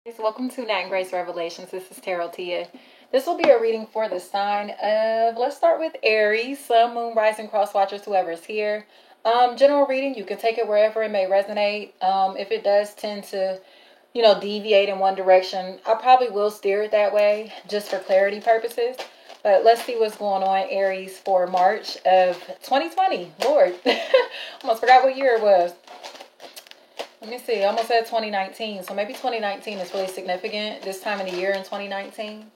Welcome to Nat and Grace Revelations. This is Tarot Tia. This will be a reading for the sign of, let's start with Aries, Sun, Moon, Rising, Cross Watchers, whoever is here. General reading, you can take it wherever it may resonate. If it does tend to, deviate in one direction, I probably will steer it that way just for clarity purposes. But let's see what's going on, Aries, for March of 2020. Lord, almost forgot what year it was. Let me see. I almost said 2019. So maybe 2019 is really significant this time of the year in 2019.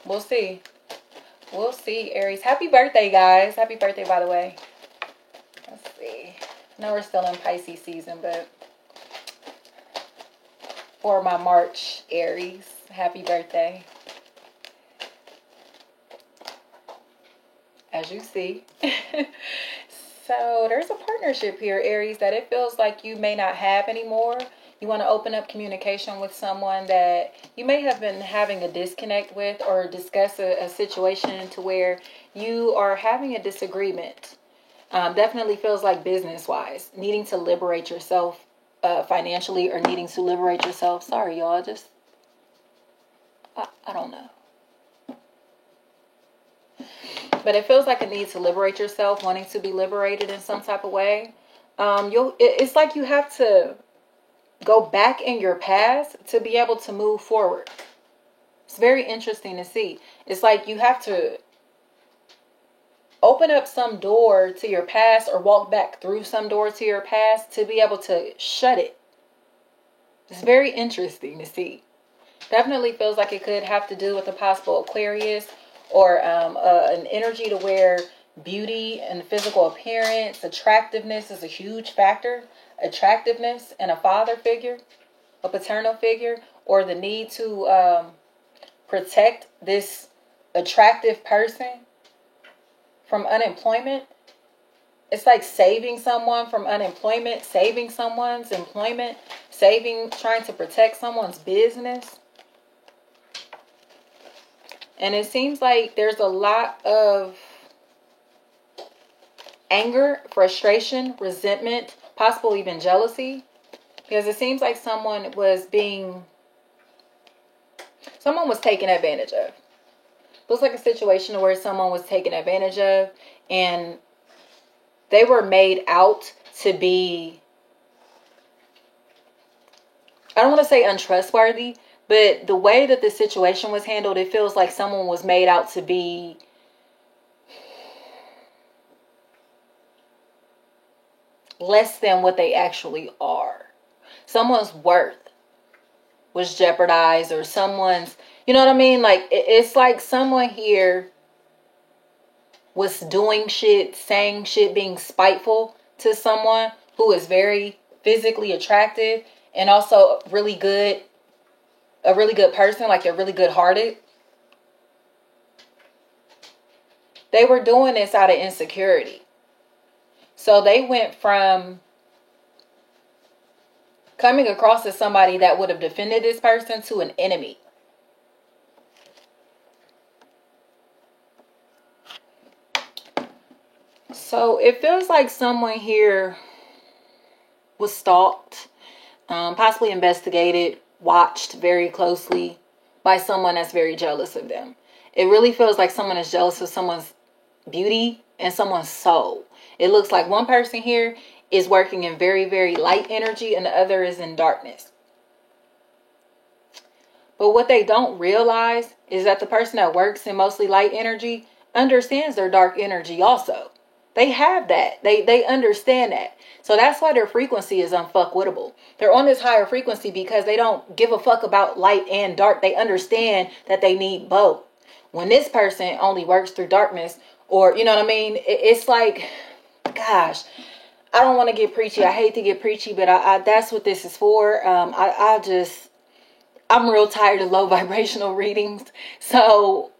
We'll see. We'll see, Aries. Happy birthday, guys. Happy birthday, by the way. Let's see. I know we're still in Pisces season, but for my March Aries, happy birthday. As you see. So there's a partnership here, Aries, that it feels like you may not have anymore. You want to open up communication with someone that you may have been having a disconnect with, or discuss a situation to where you are having a disagreement. Definitely feels like business-wise, needing to liberate yourself financially, or needing to liberate yourself. Sorry, y'all. I don't know. But it feels like a need to liberate yourself, wanting to be liberated in some type of way. It's like you have to go back in your past to be able to move forward. It's very interesting to see. It's like you have to open up some door to your past, or walk back through some door to your past to be able to shut it. It's very interesting to see. Definitely feels like it could have to do with a possible Aquarius, or an energy to where beauty and physical appearance, attractiveness is a huge factor. Attractiveness and a father figure, a paternal figure, or the need to protect this attractive person from unemployment. It's like saving someone from unemployment, saving someone's employment, trying to protect someone's business. And it seems like there's a lot of anger, frustration, resentment, possible even jealousy. Because it seems like someone was taken advantage of. Looks like a situation where someone was taken advantage of, and they were made out to be, I don't want to say untrustworthy, but the way that the situation was handled, it feels like someone was made out to be less than what they actually are. Someone's worth was jeopardized, or someone's, you know what I mean? Like, it's like someone here was doing shit, saying shit, being spiteful to someone who is very physically attractive and also really good. A really good person, like they're really good hearted. They were doing this out of insecurity. So they went from coming across as somebody that would have defended this person to an enemy. So it feels like someone here was stalked, possibly investigated, watched very closely by someone that's very jealous of them. It really feels like someone is jealous of someone's beauty and someone's soul. It looks like one person here is working in very, very light energy, and the other is in darkness. But what they don't realize is that the person that works in mostly light energy understands their dark energy also. They have that. They understand that. So that's why their frequency is unfuckwittable. They're on this higher frequency because they don't give a fuck about light and dark. They understand that they need both. When this person only works through darkness, or, you know what I mean? It's like, gosh, I don't want to get preachy. I hate to get preachy, but that's what this is for. I'm real tired of low vibrational readings. So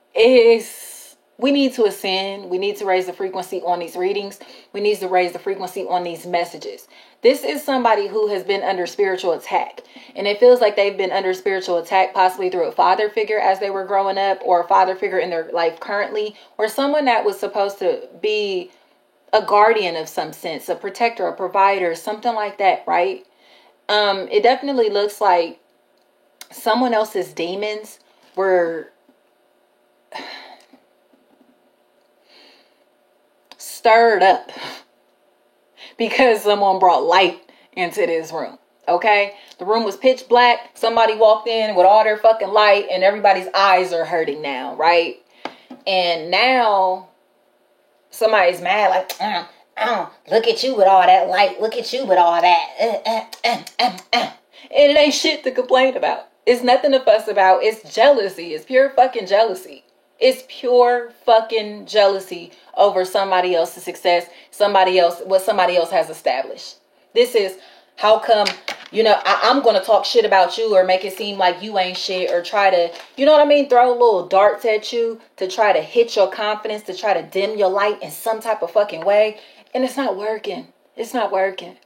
we need to ascend. We need to raise the frequency on these readings. We need to raise the frequency on these messages. This is somebody who has been under spiritual attack. And it feels like they've been under spiritual attack, possibly through a father figure as they were growing up, or a father figure in their life currently, or someone that was supposed to be a guardian of some sense, a protector, a provider, something like that, right? It definitely looks like someone else's demons were stirred up because someone brought light into this room. Okay? The room was pitch black. Somebody walked in with all their fucking light and everybody's eyes are hurting now, right? And now somebody's mad like, look at you with all that light. Look at you with all that. And it ain't shit to complain about. It's nothing to fuss about. It's jealousy. It's pure fucking jealousy. It's pure fucking jealousy over somebody else's success, what somebody else has established. This is how come, I'm going to talk shit about you or make it seem like you ain't shit or try to, throw little darts at you to try to hit your confidence, to try to dim your light in some type of fucking way. And it's not working. It's not working.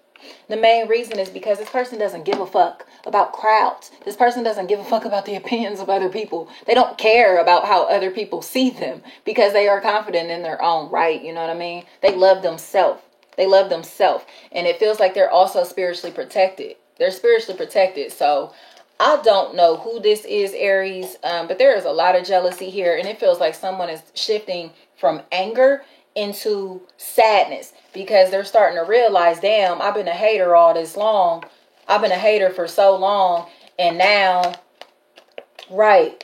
The main reason is because this person doesn't give a fuck about crowds. This person doesn't give a fuck about the opinions of other people. They don't care about how other people see them because they are confident in their own right. You know what I mean? They love themselves. They love themselves. And it feels like they're also spiritually protected. They're spiritually protected. So I don't know who this is, Aries, but there is a lot of jealousy here. And it feels like someone is shifting from anger into sadness because they're starting to realize, damn, I've been a hater all this long. I've been a hater for so long. And now, I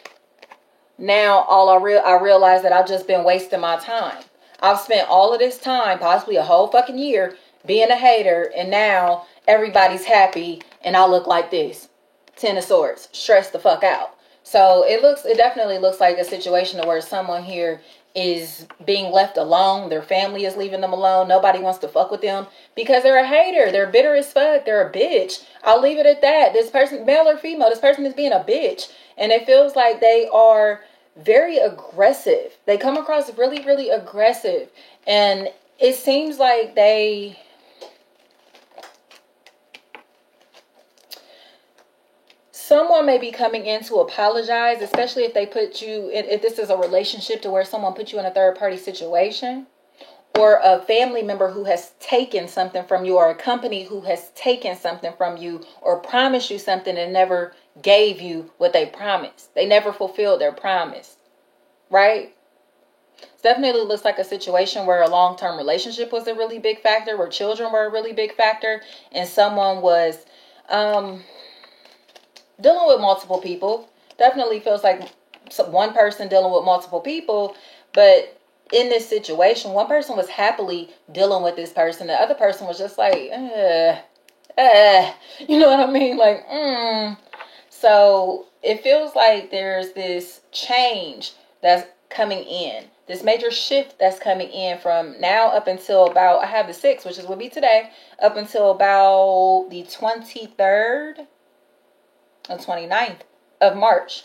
realize that I've just been wasting my time. I've spent all of this time, possibly a whole fucking year, being a hater. And now everybody's happy and I look like this. 10 of Swords, stressed the fuck out. So it definitely looks like a situation where someone here is being left alone. Their family is leaving them alone. Nobody wants to fuck with them because they're a hater. They're bitter as fuck. They're a bitch. I'll leave it at that. This person, male or female, this person is being a bitch. And it feels like they are very aggressive. They come across really, really aggressive. And it seems like someone may be coming in to apologize, especially if they if this is a relationship to where someone put you in a third party situation, or a family member who has taken something from you, or a company who has taken something from you, or promised you something and never gave you what they promised. They never fulfilled their promise, right? It definitely looks like a situation where a long-term relationship was a really big factor, where children were a really big factor, and someone was dealing with multiple people. Definitely feels like one person dealing with multiple people, but in this situation, one person was happily dealing with this person. The other person was just like, you know what I mean? Like, So it feels like there's this change that's coming in. This major shift that's coming in from now up until about, I have the 6th, which would be today, up until about the 23rd or 29th of March.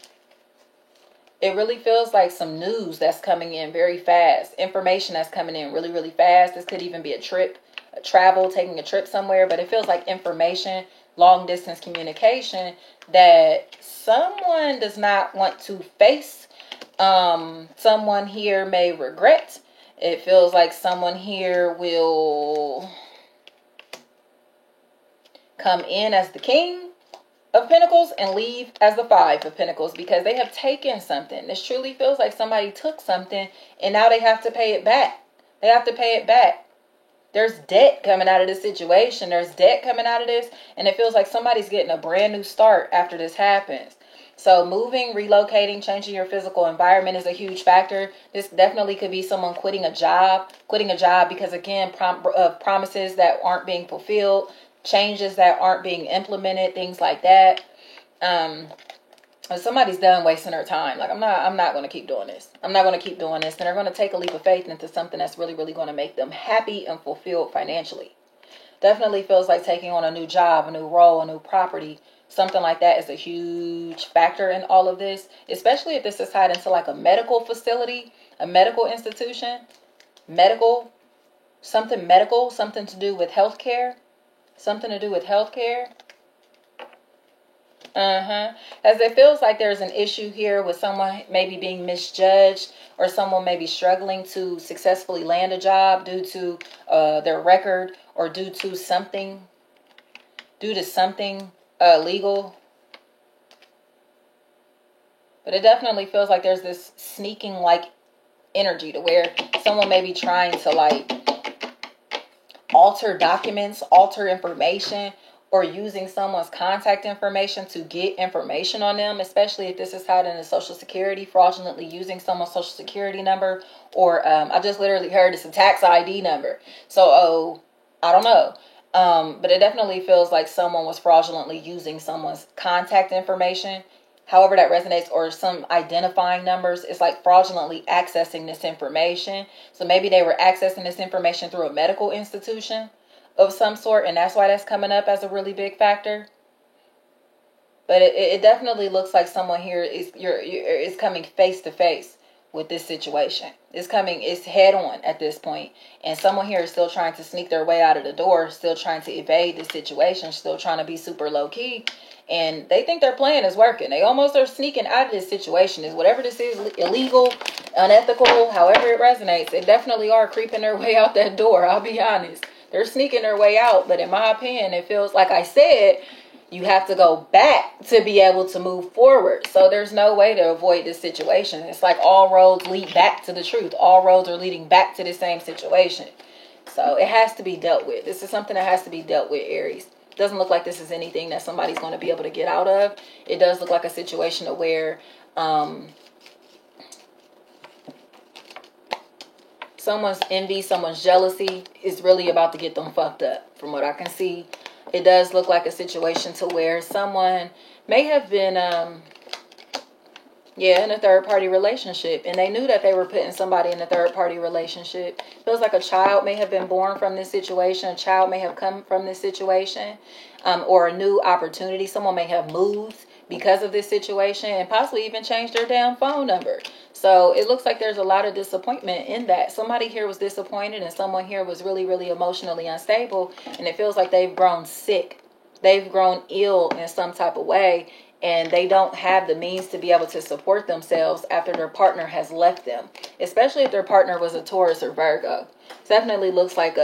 It really feels like some news that's coming in very fast. Information that's coming in really, really fast. This could even be a trip, a travel, taking a trip somewhere. But it feels like information, long distance communication that someone does not want to face. Someone here may regret. It feels like someone here will come in as the King of Pentacles and leave as the 5 of Pentacles because they have taken something. This truly feels like somebody took something and now they have to pay it back. They have to pay it back. There's debt coming out of this situation. There's debt coming out of this, and it feels like somebody's getting a brand new start after this happens. So moving, relocating, changing your physical environment is a huge factor. This definitely could be someone quitting a job because, again, promises that aren't being fulfilled, changes that aren't being implemented, things like that. Somebody's done wasting their time. Like, I'm not going to keep doing this. I'm not going to keep doing this. And they're going to take a leap of faith into something that's really, really going to make them happy and fulfilled financially. Definitely feels like taking on a new job, a new role, a new property. Something like that is a huge factor in all of this, especially if this is tied into like a medical facility, a medical institution, something to do with healthcare. Something to do with healthcare. As it feels like there's an issue here with someone maybe being misjudged, or someone maybe struggling to successfully land a job due to their record, or due to something legal. But it definitely feels like there's this sneaking like energy to where someone may be trying to like alter documents, alter information, or using someone's contact information to get information on them, especially if this is tied into Social Security, fraudulently using someone's Social Security number, or I just literally heard it's a tax ID number. So, I don't know. But it definitely feels like someone was fraudulently using someone's contact information, however that resonates, or some identifying numbers. It's like fraudulently accessing this information. So maybe they were accessing this information through a medical institution of some sort, and that's why that's coming up as a really big factor. But it definitely looks like someone here is coming face to face with this situation. It's head on at this point. And someone here is still trying to sneak their way out of the door, still trying to evade the situation, still trying to be super low key. And they think their plan is working. They almost are sneaking out of this situation. Is whatever this is, illegal, unethical, however it resonates, they definitely are creeping their way out that door. I'll be honest. They're sneaking their way out. But in my opinion, it feels like I said, you have to go back to be able to move forward. So there's no way to avoid this situation. It's like all roads lead back to the truth. All roads are leading back to the same situation. So it has to be dealt with. This is something that has to be dealt with, Aries. It doesn't look like this is anything that somebody's going to be able to get out of. It does look like a situation where someone's envy, someone's jealousy is really about to get them fucked up, from what I can see. It does look like a situation to where someone may have been, in a third-party relationship. And they knew that they were putting somebody in a third-party relationship. Feels like a child may have been born from this situation. A child may have come from this situation. Or a new opportunity. Someone may have moved because of this situation. And possibly even changed their damn phone number. So it looks like there's a lot of disappointment in that. Somebody here was disappointed and someone here was really, really emotionally unstable. And it feels like they've grown sick. They've grown ill in some type of way. And they don't have the means to be able to support themselves after their partner has left them. Especially if their partner was a Taurus or Virgo. It definitely looks like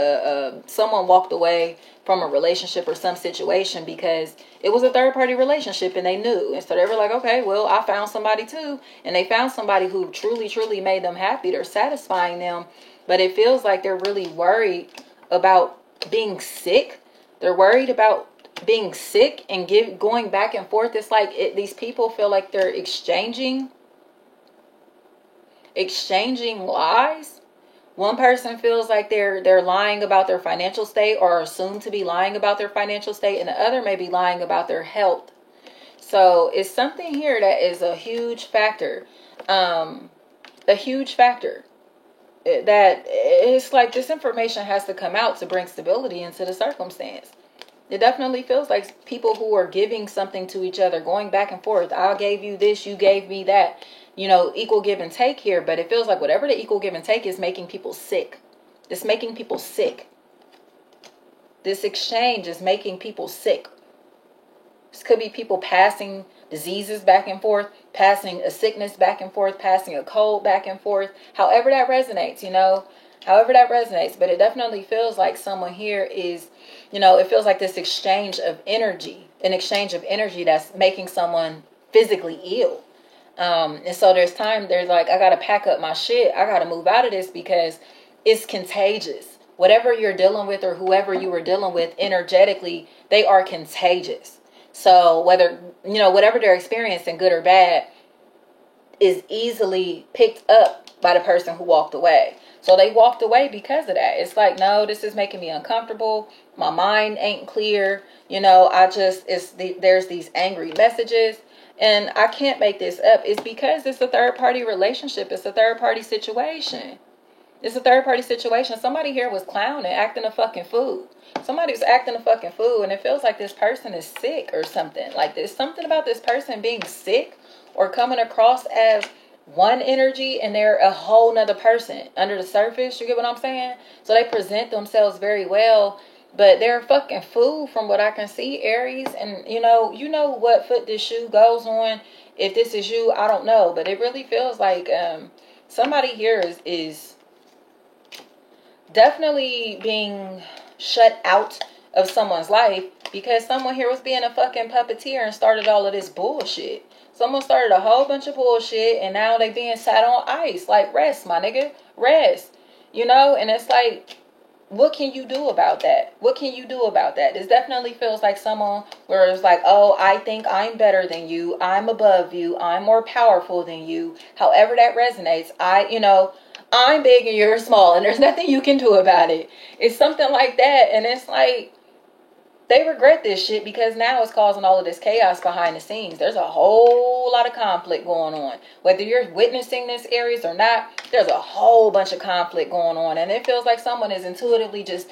someone walked away from a relationship or some situation because it was a third-party relationship and they knew. And so they were like, okay, well, I found somebody too. And they found somebody who truly, truly made them happy. They're satisfying them. But it feels like they're really worried about being sick. They're worried about being sick and going back and forth. It's like these people feel like they're exchanging lies. One person feels like they're lying about their financial state or assumed to be lying about their financial state, and the other may be lying about their health. So it's something here that is a huge factor. That it's like this information has to come out to bring stability into the circumstance. It definitely feels like people who are giving something to each other, going back and forth. I gave you this, you gave me that. Equal give and take here. But it feels like whatever the equal give and take is making people sick. It's making people sick. This exchange is making people sick. This could be people passing diseases back and forth, passing a sickness back and forth, passing a cold back and forth. However that resonates, however that resonates. But it definitely feels like someone here is, it feels like this exchange of energy, an exchange of energy that's making someone physically ill. And so there's like, I got to pack up my shit. I got to move out of this because it's contagious. Whatever you're dealing with or whoever you were dealing with energetically, they are contagious. So whatever they're experiencing, good or bad, is easily picked up by the person who walked away. So they walked away because of that. It's like, no, this is making me uncomfortable. My mind ain't clear. There's these angry messages. And I can't make this up. It's because it's a third-party relationship. It's a third-party situation. It's a third-party situation. Somebody here was clowning, acting a fucking fool. Somebody was acting a fucking fool, and it feels like this person is sick or something. Like there's something about this person being sick or coming across as one energy and they're a whole nother person under the surface. You get what I'm saying? So they present themselves very well. But they're a fucking fool from what I can see, Aries. And, you know what foot this shoe goes on. If this is you, I don't know. But it really feels like somebody here is definitely being shut out of someone's life because someone here was being a fucking puppeteer and started all of this bullshit. Someone started a whole bunch of bullshit, and now they being sat on ice. Like, rest, my nigga. Rest. You know? And it's like, what can you do about that? What can you do about that? This definitely feels like someone where it's like, oh, I think I'm better than you. I'm above you. I'm more powerful than you. However that resonates. I'm big and you're small, and there's nothing you can do about it. It's something like that. And it's like, they regret this shit because now it's causing all of this chaos behind the scenes. There's a whole lot of conflict going on. Whether you're witnessing this, Aries, or not, there's a whole bunch of conflict going on. And it feels like someone is intuitively just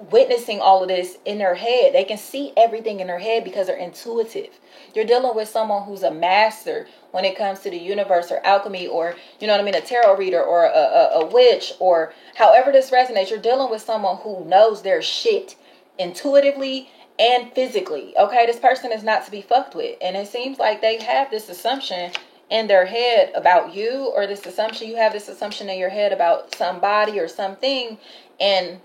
witnessing all of this in their head. They can see everything in their head because they're intuitive. You're dealing with someone who's a master when it comes to the universe or alchemy, or, you know what I mean, a tarot reader or a witch, or however this resonates. You're dealing with someone who knows their shit intuitively and physically. Okay, this person is not to be fucked with, and it seems like they have this assumption in their head about you, or this assumption, you have this assumption in your head about somebody or something, and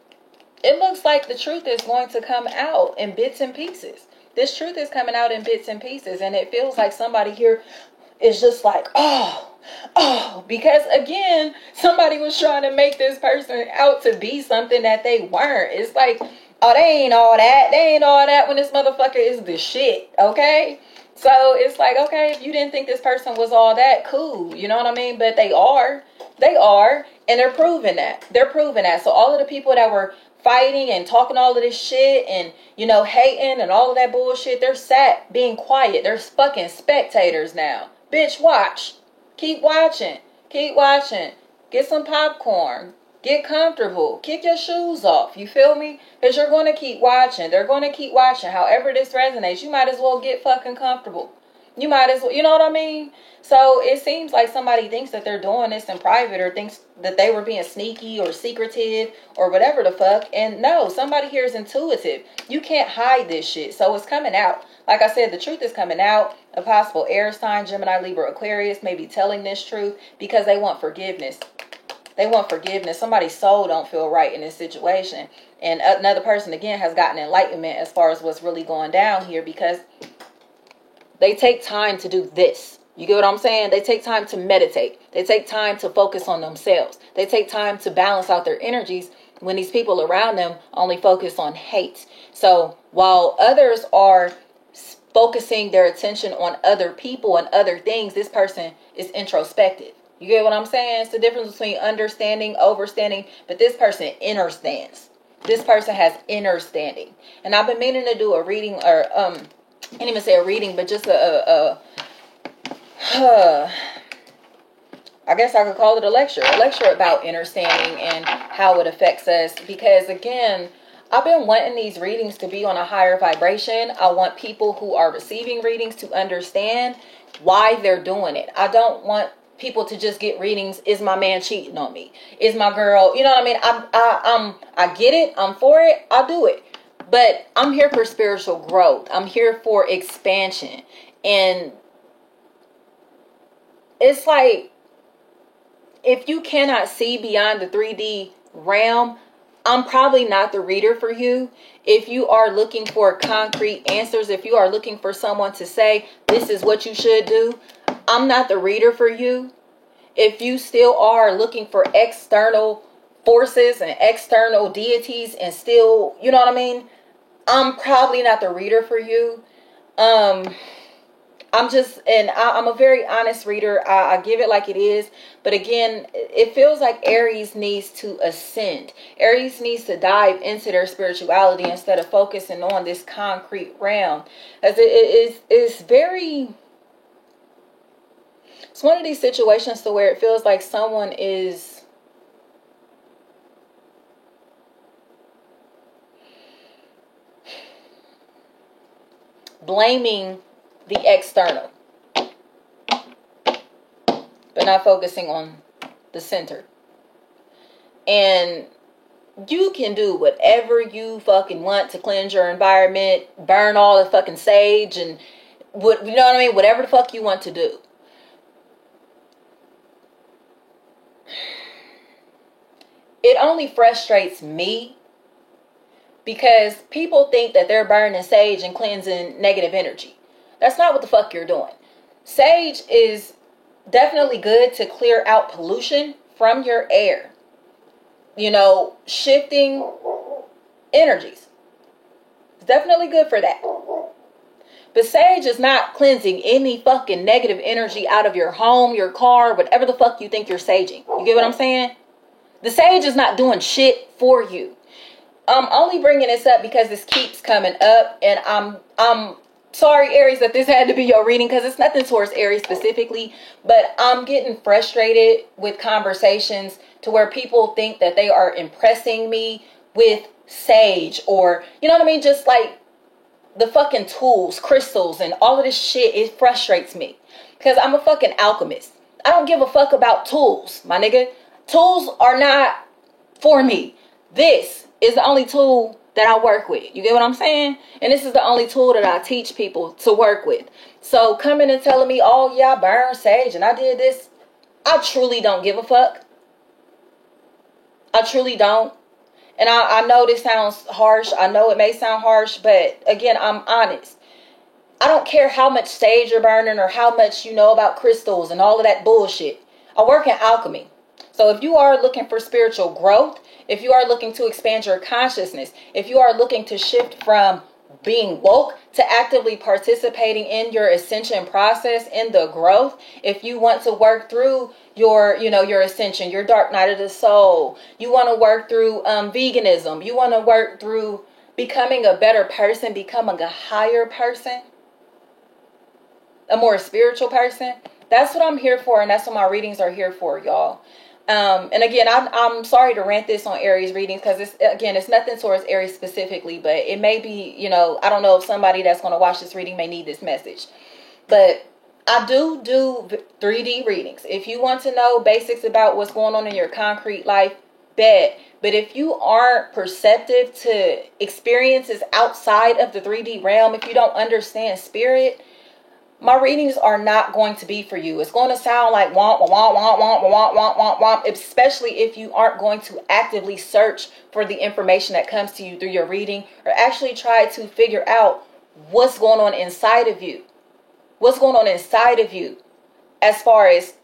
it looks like the truth is going to come out in bits and pieces. This truth is coming out in bits and pieces, and it feels like somebody here is just like, oh, because again, somebody was trying to make this person out to be something that they weren't. It's like, oh, they ain't all that. They ain't all that when this motherfucker is the shit, okay? So it's like, okay, if you didn't think this person was all that, cool. You know what I mean? But they are. They are. And they're proving that. They're proving that. So all of the people that were fighting and talking all of this shit and, you know, hating and all of that bullshit, they're sat being quiet. They're fucking spectators now. Bitch, watch. Keep watching. Keep watching. Get some popcorn. Get comfortable. Kick your shoes off. You feel me? Because you're going to keep watching. They're going to keep watching. However this resonates, you might as well get fucking comfortable. You might as well, you know what I mean? So it seems like somebody thinks that they're doing this in private, or thinks that they were being sneaky or secretive or whatever the fuck. And no, somebody here is intuitive. You can't hide this shit. So it's coming out. Like I said, the truth is coming out. A possible air sign, Gemini, Libra, Aquarius, may be telling this truth because they want forgiveness. They want forgiveness. Somebody's soul don't feel right in this situation. And another person, again, has gotten enlightenment as far as what's really going down here, because they take time to do this. You get what I'm saying? They take time to meditate. They take time to focus on themselves. They take time to balance out their energies when these people around them only focus on hate. So while others are focusing their attention on other people and other things, this person is introspective. You get what I'm saying? It's the difference between understanding, overstanding, but this person understands. This person has inner standing. And I've been meaning to do a reading, or I can't even say a reading, but just I guess I could call it a lecture about inner standing and how it affects us. Because again, I've been wanting these readings to be on a higher vibration. I want people who are receiving readings to understand why they're doing it. I don't want people to just get readings. Is my man cheating on me? Is my girl, you know what I mean? I get it. I'm for it. I'll do it. But I'm here for spiritual growth. I'm here for expansion. And it's like, if you cannot see beyond the 3D realm, I'm probably not the reader for you. If you are looking for concrete answers, if you are looking for someone to say, this is what you should do, I'm not the reader for you. If you still are looking for external forces and external deities and still, you know what I mean? I'm probably not the reader for you. I'm a very honest reader. I give it like it is. But again, it feels like Aries needs to ascend. Aries needs to dive into their spirituality instead of focusing on this concrete realm. As it's one of these situations to where it feels like someone is blaming the external, but not focusing on the center. And you can do whatever you fucking want to cleanse your environment, burn all the fucking sage and what, you know what I mean? Whatever the fuck you want to do. It only frustrates me because people think that they're burning sage and cleansing negative energy. That's not what the fuck you're doing. Sage is definitely good to clear out pollution from your air. You know, shifting energies. It's definitely good for that. But sage is not cleansing any fucking negative energy out of your home, your car, whatever the fuck you think you're saging. You get what I'm saying? The sage is not doing shit for you. I'm only bringing this up because this keeps coming up, and I'm sorry, Aries, that this had to be your reading, because it's nothing towards Aries specifically, but I'm getting frustrated with conversations to where people think that they are impressing me with sage, or, you know what I mean, just like the fucking tools, crystals, and all of this shit. It frustrates me because I'm a fucking alchemist. I don't give a fuck about tools, my nigga. Tools are not for me. This is the only tool that I work with. You get what I'm saying? And this is the only tool that I teach people to work with. So coming and telling me, oh yeah, I burned sage and I did this, I truly don't give a fuck. I truly don't. And I know this sounds harsh. I know it may sound harsh, but again, I'm honest. I don't care how much sage you're burning or how much you know about crystals and all of that bullshit. I work in alchemy. So if you are looking for spiritual growth, if you are looking to expand your consciousness, if you are looking to shift from being woke to actively participating in your ascension process, in the growth, if you want to work through your ascension, your dark night of the soul, you want to work through veganism, you want to work through becoming a better person, becoming a higher person, a more spiritual person, that's what I'm here for, and that's what my readings are here for, y'all. And again, I'm sorry to rant this on Aries readings, because it's nothing towards Aries specifically, but it may be, I don't know if somebody that's going to watch this reading may need this message, but I do 3D readings. If you want to know basics about what's going on in your concrete life, bet. But if you aren't perceptive to experiences outside of the 3D realm, if you don't understand spirit, my readings are not going to be for you. It's going to sound like womp, womp, womp, womp, womp, womp, womp, womp, especially if you aren't going to actively search for the information that comes to you through your reading, or actually try to figure out what's going on inside of you. What's going on inside of you as far as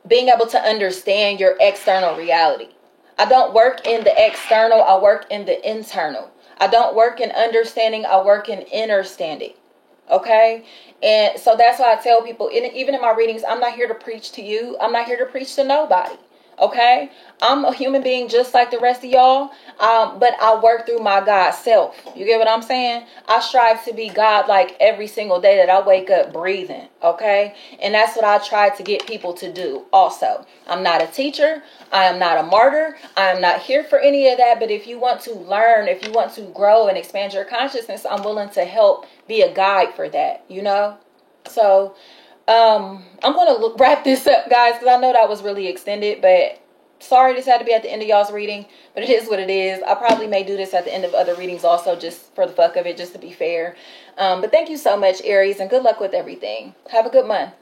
being able to understand your external reality. I don't work in the external, I work in the internal. I don't work in understanding, I work in understanding. Okay? And so that's why I tell people, even in my readings, I'm not here to preach to you. I'm not here to preach to nobody. Okay? I'm a human being just like the rest of y'all. But I work through my God self. You get what I'm saying? I strive to be God-like every single day that I wake up breathing. Okay? And that's what I try to get people to do also. I'm not a teacher. I am not a martyr. I am not here for any of that. But if you want to learn, if you want to grow and expand your consciousness, I'm willing to help be a guide for that, So I'm going to wrap this up, guys, because I know that was really extended, but sorry this had to be at the end of y'all's reading, but it is what it is. I probably may do this at the end of other readings also, just for the fuck of it, just to be fair. But thank you so much, Aries, and good luck with everything. Have a good month.